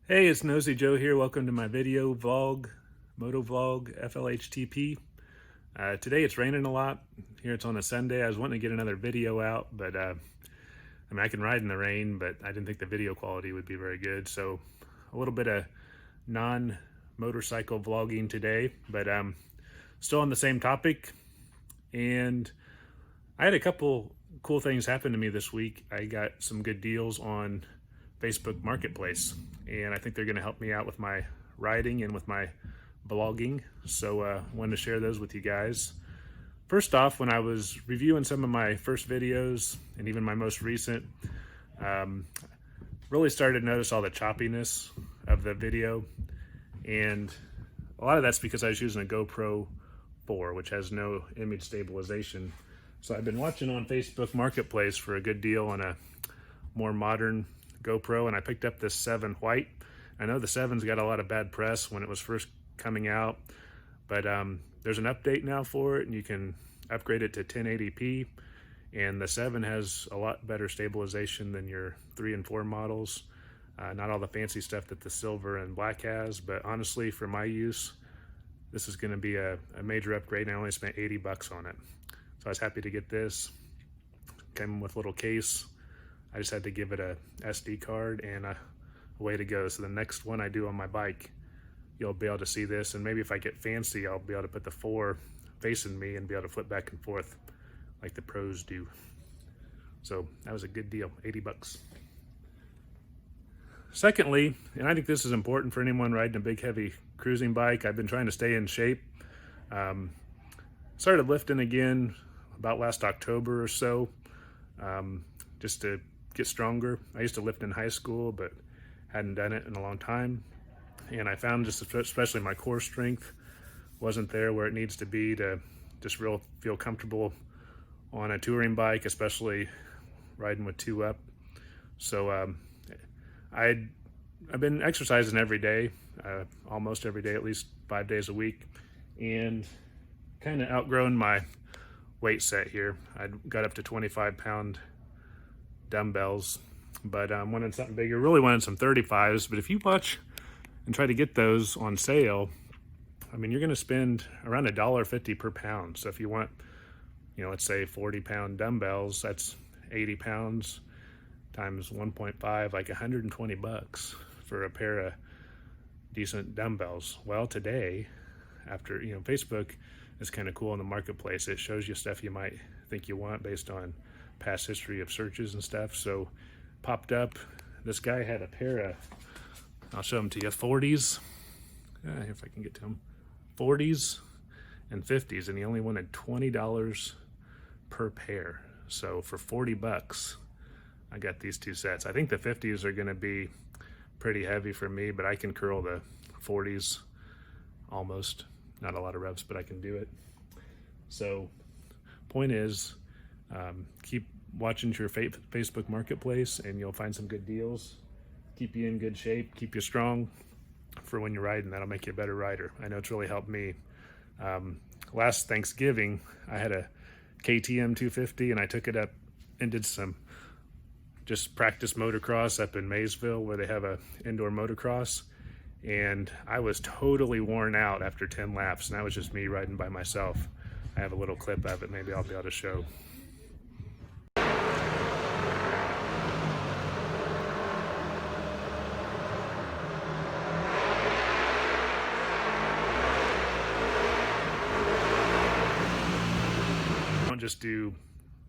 Hey, it's Nosy Joe here. Welcome to my video vlog, moto vlog, FLHTP. Today it's raining a lot. Here it's on a Sunday. I was wanting to get another video out, but I can ride in the rain, but I didn't think the video quality would be very good. So a little bit of non-motorcycle vlogging today, but still on the same topic. And I had a couple cool things happen to me this week. I got some good deals on Facebook Marketplace, and I think they're going to help me out with my riding and with my blogging. So I wanted to share those with you guys. First off, when I was reviewing some of my first videos and even my most recent, really started to notice all the choppiness of the video, and a lot of that's because I was using a GoPro 4, which has no image stabilization. So I've been watching on Facebook Marketplace for a good deal on a more modern GoPro, and I picked up this 7 white. I know the 7's got a lot of bad press when it was first coming out, but there's an update now for it, and you can upgrade it to 1080p, and the 7 has a lot better stabilization than your 3 and 4 models. Not all the fancy stuff that the silver and black has, but honestly, for my use, this is going to be a major upgrade, and I only spent 80 bucks on it. So I was happy to get this. Came with a little case. I just had to give it a SD card and away to go. So the next one I do on my bike, you'll be able to see this, and maybe if I get fancy, I'll be able to put the 4 facing me and be able to flip back and forth like the pros do. So that was a good deal, 80 bucks. Secondly, and I think this is important for anyone riding a big heavy cruising bike, I've been trying to stay in shape. Started lifting again about last October or so, just to get stronger. I used to lift in high school, but hadn't done it in a long time. And I found just especially my core strength wasn't there where it needs to be to just feel comfortable on a touring bike, especially riding with 2 up. So I've been exercising every day, almost every day, at least 5 days a week, and kind of outgrown my weight set here. I got up to 25-pound dumbbells, but wanted something bigger. Really wanted some 35s, but if you watch and try to get those on sale, I mean, you're going to spend around $1.50 per pound. So if you want, let's say 40-pound dumbbells, that's 80 pounds times 1.5, like 120 bucks for a pair of decent dumbbells. Well, today, after, Facebook is kind of cool in the marketplace. It shows you stuff you might think you want based on past history of searches and stuff. So popped up, this guy had a pair of, I'll show them to you, 40s, if I can get to them, 40s and 50s, and he only wanted $20 per pair. So for 40 bucks, I got these 2 sets. I think the 50s are going to be pretty heavy for me, but I can curl the 40s almost. Not a lot of reps, but I can do it. So point is, keep watching your Facebook Marketplace, and you'll find some good deals. Keep you in good shape, keep you strong for when you're riding. That'll make you a better rider. I know it's really helped me. Last Thanksgiving, I had a KTM 250, and I took it up and did some just practice motocross up in Maysville, where they have a indoor motocross. And I was totally worn out after 10 laps, and that was just me riding by myself. I have a little clip of it, maybe I'll be able to show. I don't just do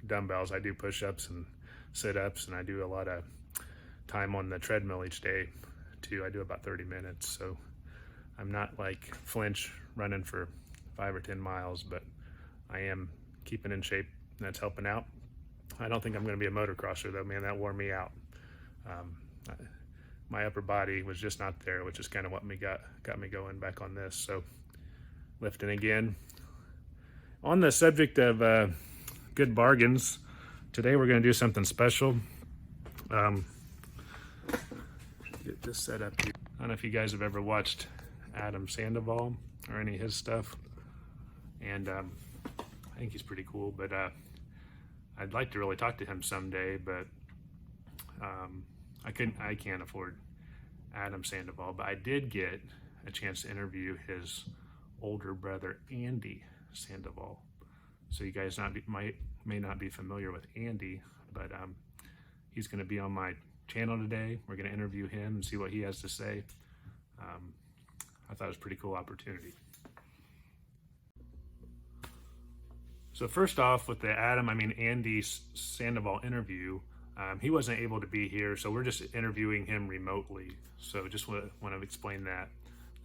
dumbbells, I do push-ups and sit-ups, and I do a lot of time on the treadmill each day too. I do about 30 minutes, so I'm not like Flinch running for 5 or 10 miles, but I am keeping in shape, and that's helping out. I don't think I'm going to be a motocrosser though, man. That wore me out. My upper body was just not there, which is kind of what got me going back on this. So lifting again. On the subject of good bargains, today we're going to do something special. Get this set up here. I don't know if you guys have ever watched Adam Sandoval or any of his stuff, and I think he's pretty cool, but I'd like to really talk to him someday, but I can't afford Adam Sandoval, but I did get a chance to interview his older brother, Andy Sandoval. So you guys may not be familiar with Andy, but he's going to be on my channel today. We're going to interview him and see what he has to say. I thought it was a pretty cool opportunity. So first off, with the Andy Sandoval interview, he wasn't able to be here, so we're just interviewing him remotely. So just want to explain that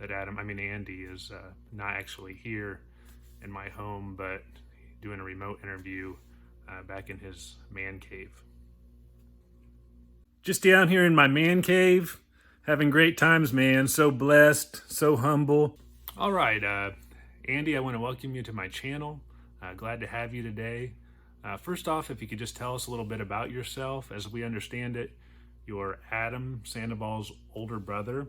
Andy is not actually here in my home, but doing a remote interview back in his man cave. Just down here in my man cave, having great times, man. So blessed, so humble. All right, Andy, I want to welcome you to my channel. Glad to have you today. First off, if you could just tell us a little bit about yourself. As we understand it, you're Adam Sandoval's older brother.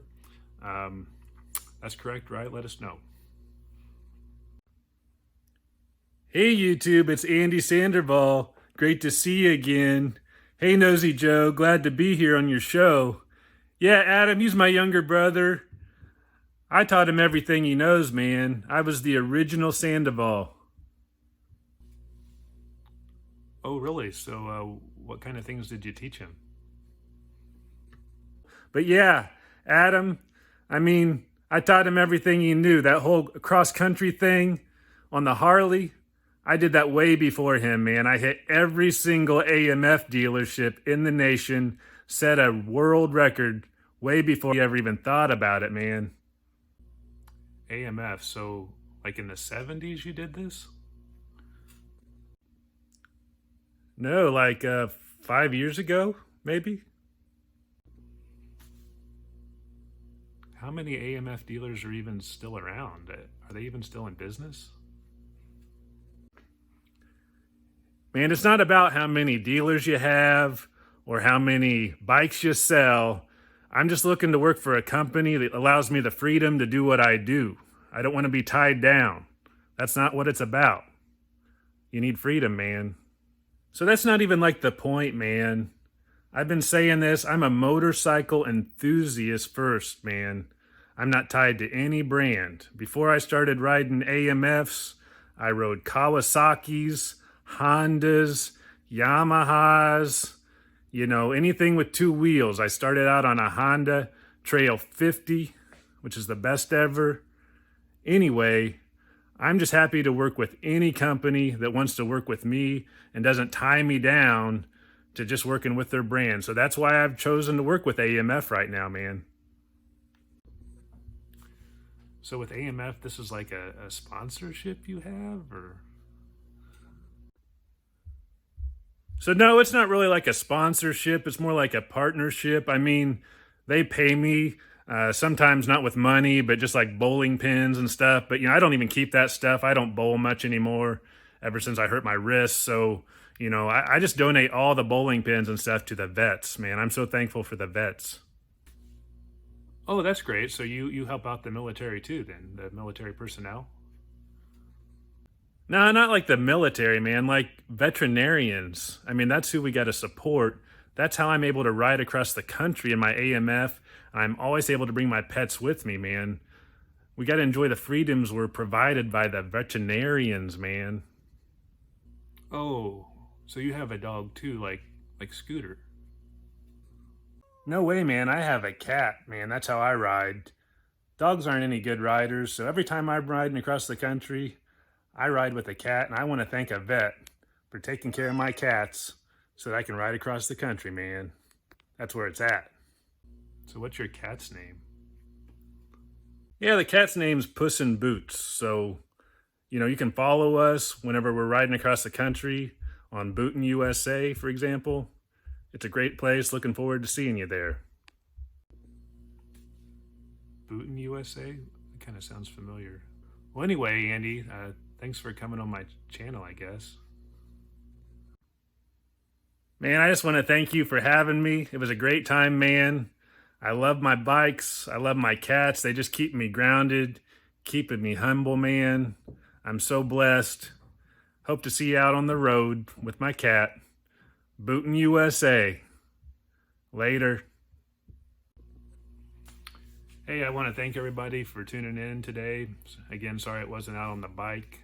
That's correct, right? Let us know. Hey YouTube, it's Andy Sandoval. Great to see you again. Hey Nosy Joe, glad to be here on your show. Yeah, Adam, he's my younger brother. I taught him everything he knows, man. I was the original Sandoval. Oh, really? So what kind of things did you teach him? But yeah, Adam, I taught him everything he knew. That whole cross-country thing on the Harley, I did that way before him, man. I hit every single AMF dealership in the nation, set a world record way before he ever even thought about it, man. AMF, so like in the 70s you did this? No, like 5 years ago, maybe? How many AMF dealers are even still around? Are they even still in business? Man, it's not about how many dealers you have or how many bikes you sell. I'm just looking to work for a company that allows me the freedom to do what I do. I don't want to be tied down. That's not what it's about. You need freedom, man. So that's not even like the point, man. I've been saying this. I'm a motorcycle enthusiast first, man. I'm not tied to any brand. Before I started riding AMFs, I rode Kawasaki's, Hondas, Yamahas, anything with two wheels. I started out on a Honda Trail 50, which is the best ever. Anyway, I'm just happy to work with any company that wants to work with me and doesn't tie me down to just working with their brand. So that's why I've chosen to work with AMF right now, man. So with AMF, this is like a sponsorship you have, or? So no, it's not really like a sponsorship. It's more like a partnership. They pay me, sometimes not with money, but just like bowling pins and stuff. But, I don't even keep that stuff. I don't bowl much anymore ever since I hurt my wrist. So, I just donate all the bowling pins and stuff to the vets, man. I'm so thankful for the vets. Oh, that's great. So you help out the military too, then, the military personnel? No, not like the military, man, like veterinarians. That's who we got to support. That's how I'm able to ride across the country in my AMF. I'm always able to bring my pets with me, man. We got to enjoy the freedoms we're provided by the veterinarians, man. Oh, so you have a dog too, like Scooter? No way, man. I have a cat, man. That's how I ride. Dogs aren't any good riders, so every time I'm riding across the country, I ride with a cat, and I want to thank a vet for taking care of my cats so that I can ride across the country, man. That's where it's at. So what's your cat's name? Yeah, the cat's name's Puss in Boots. So, you can follow us whenever we're riding across the country on Bootin' USA, for example. It's a great place. Looking forward to seeing you there. Bootin' USA? That kind of sounds familiar. Well, anyway, Andy, thanks for coming on my channel, I guess. Man, I just want to thank you for having me. It was a great time, man. I love my bikes. I love my cats. They just keep me grounded, keeping me humble, man. I'm so blessed. Hope to see you out on the road with my cat. Bootin' USA. Later. Hey, I want to thank everybody for tuning in today. Again, sorry it wasn't out on the bike.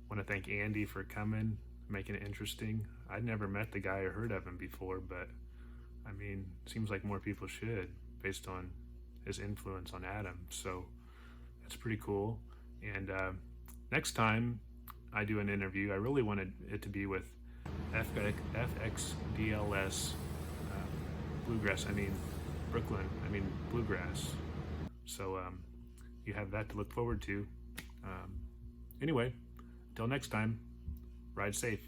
Want to thank Andy for coming, making it interesting. I'd never met the guy or heard of him before, but I mean, seems like more people should based on his influence on Adam. So that's pretty cool. And next time I do an interview, I really wanted it to be with FXDLS Bluegrass. I mean, Brooklyn. I mean, Bluegrass. So you have that to look forward to. Anyway, until next time, ride safe.